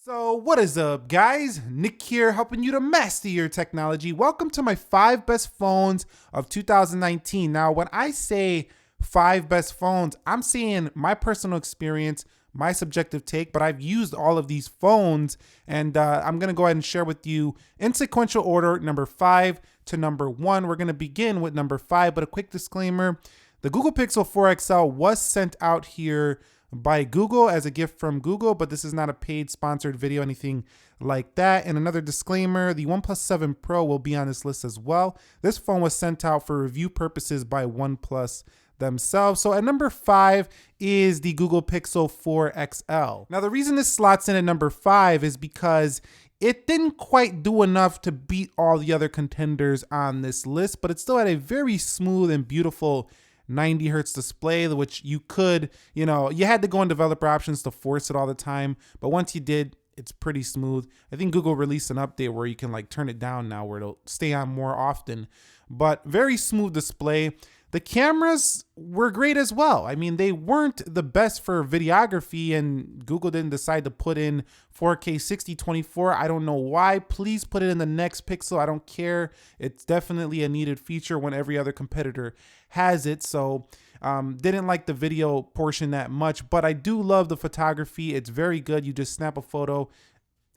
So what is up, guys? Nick here, helping you to master your technology. Welcome to my 5 best phones of 2019. Now, when I say 5 best phones, I'm saying my personal experience, my subjective take, but I've used all of these phones, and I'm gonna go ahead and share with you in sequential order, number 5 to number 1. We're gonna begin with number 5, but a quick disclaimer: the Google Pixel 4 XL was sent out here by Google as a gift from Google, but this is not a paid sponsored video, anything like that. And another disclaimer, the OnePlus 7 Pro will be on this list as well. This phone was sent out for review purposes by OnePlus themselves. So at number 5 is the Google Pixel 4 XL. Now, the reason this slots in at number 5 is because it didn't quite do enough to beat all the other contenders on this list, but it still had a very smooth and beautiful 90 hertz display, which you could, you had to go in developer options to force it all the time. But once you did, it's pretty smooth. I think Google released an update where you can like turn it down now where it'll stay on more often, but very smooth display. The cameras were great as well. I mean, they weren't the best for videography, and Google didn't decide to put in 4K 60/24. I don't know why. Please put it in the next Pixel. I don't care. It's definitely a needed feature when every other competitor has it. So didn't like the video portion that much, but I do love the photography. It's very good. You just snap a photo.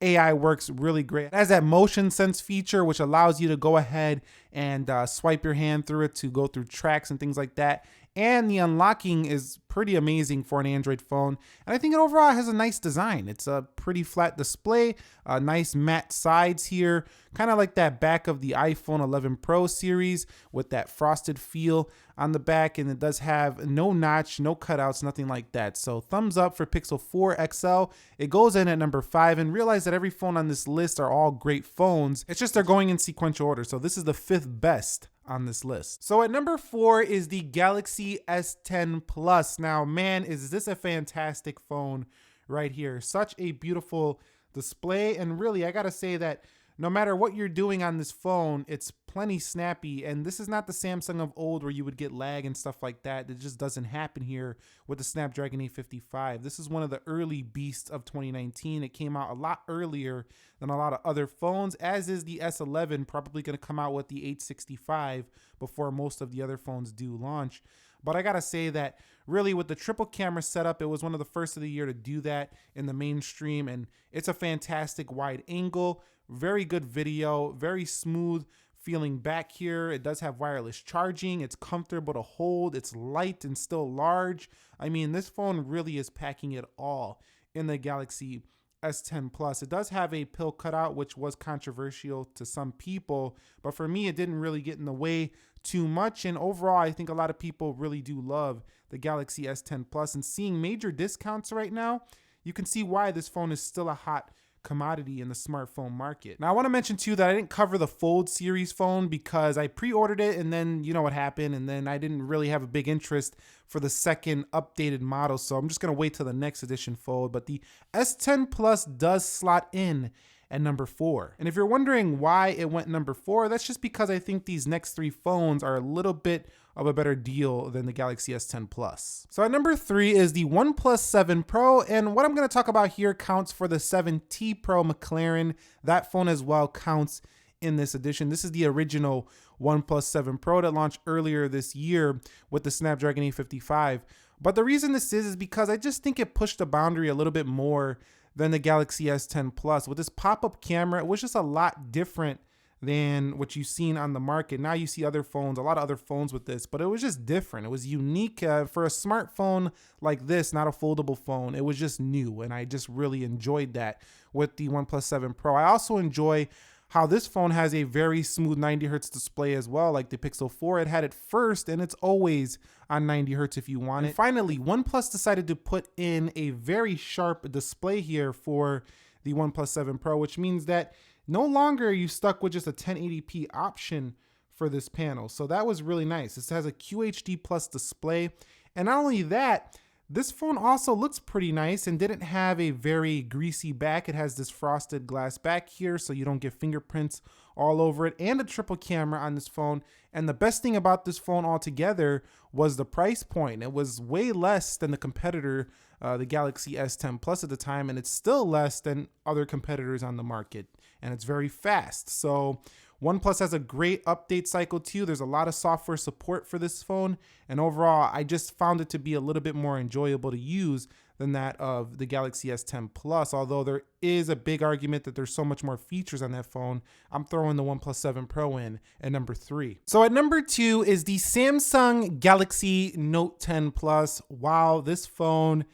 AI works really great. It has that motion sense feature, which allows you to go ahead and swipe your hand through it to go through tracks and things like that. And the unlocking is pretty amazing for an Android phone. And I think it overall has a nice design. It's a pretty flat display, nice matte sides here, kind of like that back of the iPhone 11 Pro series with that frosted feel on the back. And it does have no notch, no cutouts, nothing like that. So thumbs up for Pixel 4 XL. It goes in at number 5, and realize that every phone on this list are all great phones. It's just they're going in sequential order. So this is the 5th best on this list. So at number 4 is the Galaxy S10 Plus. Now, man, is this a fantastic phone right here. Such a beautiful display. And really, I gotta say that no matter what you're doing on this phone, it's plenty snappy. And this is not the Samsung of old where you would get lag and stuff like that. It just doesn't happen here with the Snapdragon 855. This is one of the early beasts of 2019. It came out a lot earlier than a lot of other phones, as is the S11, probably going to come out with the 865 before most of the other phones do launch. But I gotta say that really with the triple camera setup, it was one of the first of the year to do that in the mainstream, and it's a fantastic wide angle, very good video, very smooth feeling back here. It does have wireless charging. It's comfortable to hold. It's light and still large. I mean, this phone really is packing it all in the Galaxy S10 Plus. It does have a pill cutout, which was controversial to some people, but for me, it didn't really get in the way too much. And overall, I think a lot of people really do love the Galaxy S10 Plus, and seeing major discounts right now, you can see why this phone is still a hot commodity in the smartphone market. Now, I want to mention too that I didn't cover the Fold series phone because I pre-ordered it, and then you know what happened, and then I didn't really have a big interest for the second updated model, so I'm just going to wait till the next edition Fold. But the S10 Plus does slot in at number 4. And if you're wondering why it went number 4, that's just because I think these next 3 phones are a little bit of a better deal than the Galaxy S10 Plus. So at number 3 is the OnePlus 7 Pro, and what I'm going to talk about here counts for the 7T Pro McLaren. That phone as well counts in this edition. This is the original OnePlus 7 Pro that launched earlier this year with the Snapdragon 855. But the reason this is because I just think it pushed the boundary a little bit more than the Galaxy S10 Plus. With this pop-up camera, it was just a lot different than what you've seen on the market. Now you see other phones, a lot of other phones with this, but it was just different. It was unique for a smartphone like this, not a foldable phone. It was just new, and I just really enjoyed that with the OnePlus 7 Pro. I also enjoy how this phone has a very smooth 90 hertz display as well. Like the Pixel 4, it had it first, and it's always on 90 hertz if you want it. And finally, OnePlus decided to put in a very sharp display here for the OnePlus 7 Pro, which means that no longer are you stuck with just a 1080p option for this panel. So that was really nice. This has a QHD plus display. And not only that, This phone also looks pretty nice and didn't have a very greasy back. It has this frosted glass back here so you don't get fingerprints all over it, and a triple camera on this phone. And the best thing about this phone altogether was the price point. It was way less than the competitor, the Galaxy S10 Plus at the time, and it's still less than other competitors on the market. And it's very fast. So OnePlus has a great update cycle too. There's a lot of software support for this phone. And overall, I just found it to be a little bit more enjoyable to use than that of the Galaxy S10 Plus. Although there is a big argument that there's so much more features on that phone, I'm throwing the OnePlus 7 Pro in at number 3. So at number 2 is the Samsung Galaxy Note 10 Plus. Wow, this phone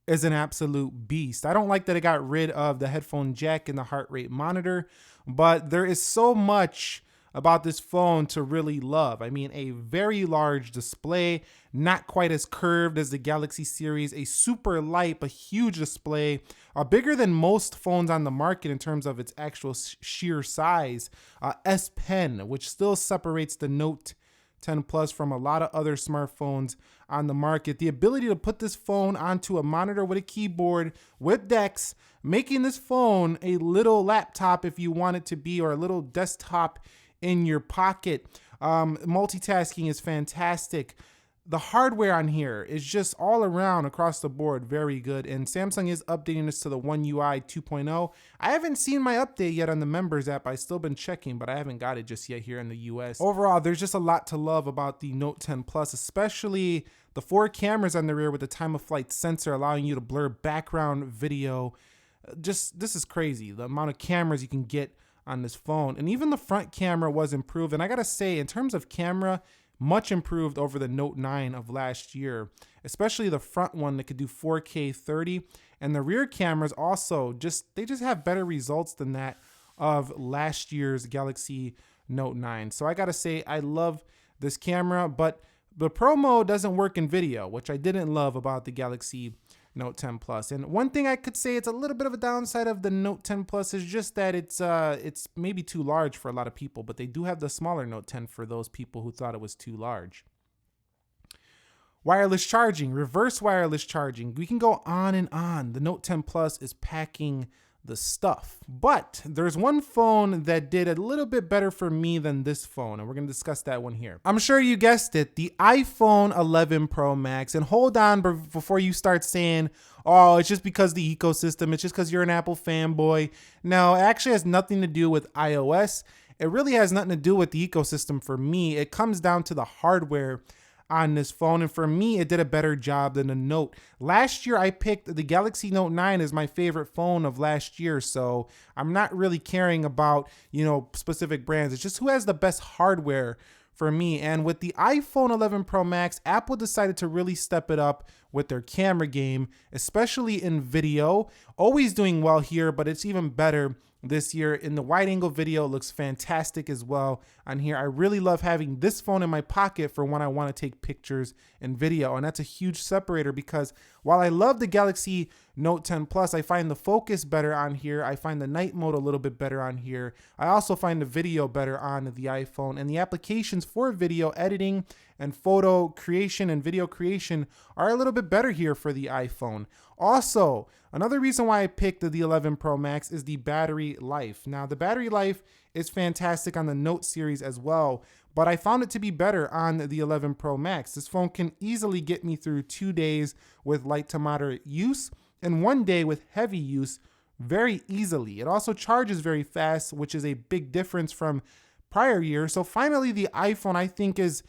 is an absolute beast. I don't like that it got rid of the headphone jack and the heart rate monitor, but there is so much about this phone to really love. I mean, a very large display, not quite as curved as the Galaxy series, a super light but huge display, bigger than most phones on the market in terms of its actual sheer size, S Pen, which still separates the Note 10 Plus from a lot of other smartphones on the market. The ability to put this phone onto a monitor with a keyboard, with DeX, making this phone a little laptop if you want it to be, or a little desktop in your pocket. Multitasking is fantastic. The hardware on here is just all around across the board very good, and Samsung is updating this to the One UI 2.0. I haven't seen my update yet on the members app. I've still been checking, but I haven't got it just yet here in the US. Overall, there's just a lot to love about the Note 10 Plus, especially the 4 cameras on the rear with the time of flight sensor allowing you to blur background video. This is crazy, the amount of cameras you can get on this phone. And even the front camera was improved, and I gotta say, in terms of camera, much improved over the Note 9 of last year, especially the front one that could do 4K 30, and the rear cameras also they just have better results than that of last year's Galaxy Note 9. So I gotta say, I love this camera, but the Pro mode doesn't work in video, which I didn't love about the Galaxy Note 10 Plus. And one thing I could say it's a little bit of a downside of the Note 10 Plus is just that it's maybe too large for a lot of people, but they do have the smaller Note 10 for those people who thought it was too large. Wireless charging, reverse wireless charging. We can go on and on. The Note 10 Plus is packing the stuff. But there's one phone that did a little bit better for me than this phone, and we're going to discuss that one here. I'm sure you guessed it, the iPhone 11 Pro Max. And hold on before you start saying, oh, it's just because the ecosystem, it's just because you're an Apple fanboy. No, it actually has nothing to do with iOS. It really has nothing to do with the ecosystem for me. It comes down to the hardware on this phone, and for me it did a better job than the Note. Last year I picked the Galaxy Note 9 as my favorite phone of last year, so I'm not really caring about, specific brands. It's just who has the best hardware for me. And with the iPhone 11 Pro Max, Apple decided to really step it up with their camera game, especially in video. Always doing well here, but it's even better this year. In the wide angle video, it looks fantastic as well on here. I really love having this phone in my pocket for when I want to take pictures and video, and that's a huge separator, because while I love the Galaxy Note 10 Plus, I find the focus better on here. I find the night mode a little bit better on here. I also find the video better on the iPhone, and the applications for video editing and photo creation and video creation are a little bit better here for the iPhone. Also, another reason why I picked the 11 Pro Max is the battery life. Now, the battery life is fantastic on the Note series as well, but I found it to be better on the 11 Pro Max. This phone can easily get me through 2 days with light to moderate use and 1 day with heavy use very easily. It also charges very fast, which is a big difference from prior years. So finally, the iPhone, I think, is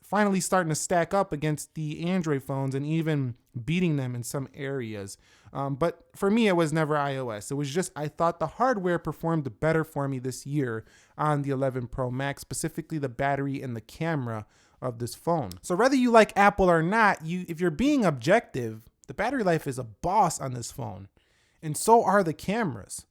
finally starting to stack up against the Android phones and even beating them in some areas. But for me, it was never iOS. It was just, I thought the hardware performed better for me this year on the 11 Pro Max, specifically the battery and the camera of this phone. So whether you like Apple or not, if you're being objective, the battery life is a boss on this phone. And so are the cameras.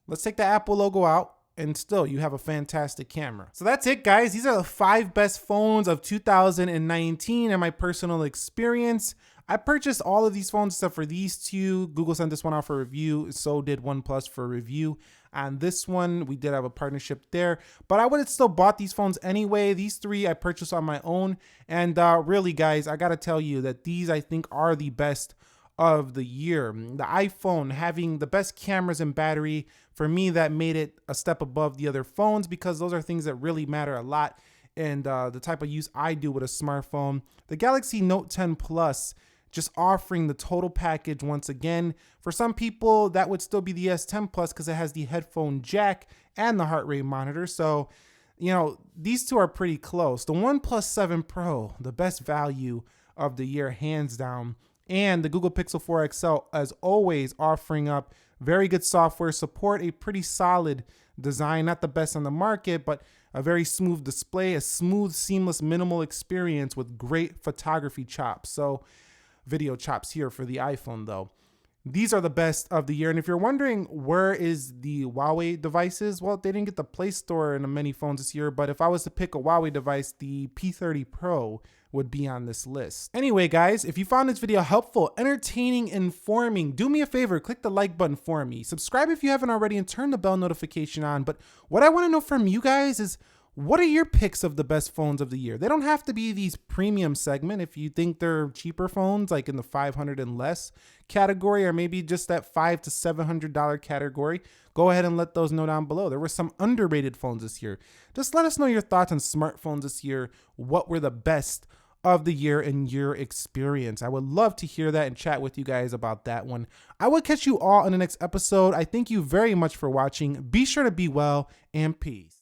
Let's take the Apple logo out. and still you have a fantastic camera. So that's it, guys. These are the 5 best phones of 2019 and my personal experience. I purchased all of these phones except for these two. Google sent this one out for review. So did OnePlus for review. And this one, we did have a partnership there. But I would have still bought these phones anyway. These 3 I purchased on my own. And really, guys, I got to tell you that these, I think, are the best of the year. The iPhone having the best cameras and battery, for me, that made it a step above the other phones because those are things that really matter a lot and the type of use I do with a smartphone. The Galaxy Note 10 Plus just offering the total package once again. For some people, that would still be the S10 Plus because it has the headphone jack and the heart rate monitor. So, you know, these two are pretty close. The OnePlus 7 Pro, the best value of the year, hands down. And the Google Pixel 4 XL, as always, offering up very good software support, a pretty solid design, not the best on the market, but a very smooth display, a smooth, seamless, minimal experience with great photography chops. So video chops here for the iPhone though. These are the best of the year. And if you're wondering where is the Huawei devices, well, they didn't get the Play Store in many phones this year, but if I was to pick a Huawei device, the P30 Pro would be on this list. Anyway, guys, if you found this video helpful, entertaining, informing, do me a favor, click the like button for me. Subscribe if you haven't already and turn the bell notification on. But what I want to know from you guys is, what are your picks of the best phones of the year? They don't have to be these premium segment. If you think they're cheaper phones, like in the 500 and less category, or maybe just that $500 to $700 category, go ahead and let those know down below. There were some underrated phones this year. Just let us know your thoughts on smartphones this year. What were the best of the year in your experience? I would love to hear that and chat with you guys about that one. I will catch you all in the next episode. I thank you very much for watching. Be sure to be well and peace.